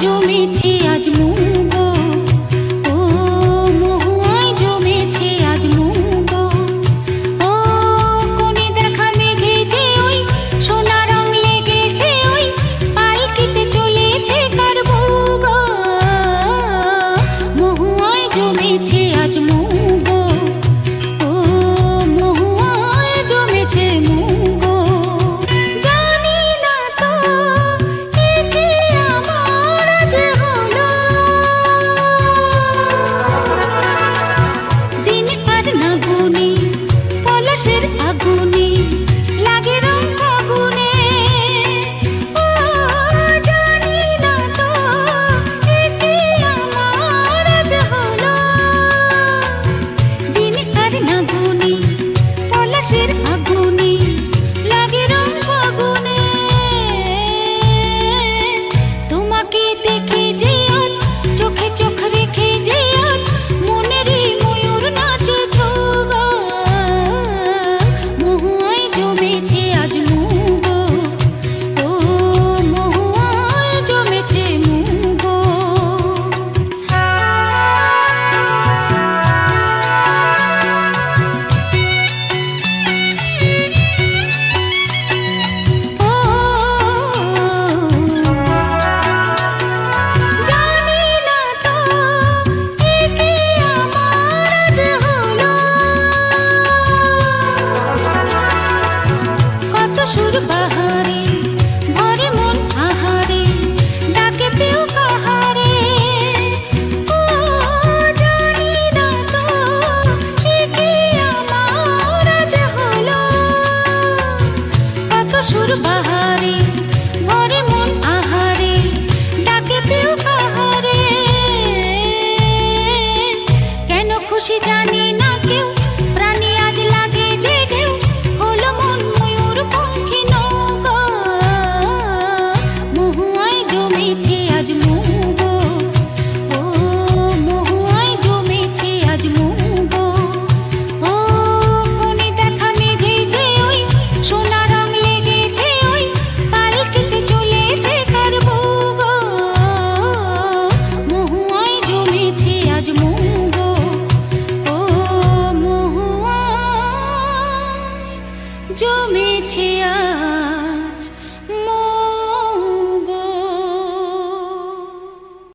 জমেছে আজ মুগ, ও মহুয়ায় জমেছে আজ মুগ। ও কোণে দেখা মেঘে যে ওই সোনা রং লেগেছে, ওই পালকিতে চলেছে কার ভোগ। মহুয়ায় জমেছে আজ মুগ, ও মহুয়ায় জমেছে মুগ। জানি না তো এ কি আমার আজ হলো, দিন আর না গুনে পলাশের আগুনে লাগে রং ফাগুনে। ও জানি না তো এ কি আমার আজ হলো, দিন আর না গুনে পলাশের আগুনে লাগে রং ফাগুনে। তোমাকে দেখে যে আজ চোখে চোখ রেখে যে আজ মনেরই ময়ূর নাচেছ গো। মহুয়ায় জমেছে আজ মুগ, ও মহুয়ায় জমেছে মুগ। ও জানি না তো এ কি আমার আজ হলো, কত সুর বাহারে ভরে মন আহারে ডাকে প্রিয় কাহারে। ও জানি না তো এ কি আমার আজ হলো, কত সুর বাহারে ভরে মন আহারে ডাকে প্রিয় কাহারে। কেন খুশি জানি না কেউ, প্রাণী আজ লাগে যে ঢেউ, হলো মন ময়ূর পঙ্খী নৌকা। মহুয়ায় জমেছে আজ মুগ।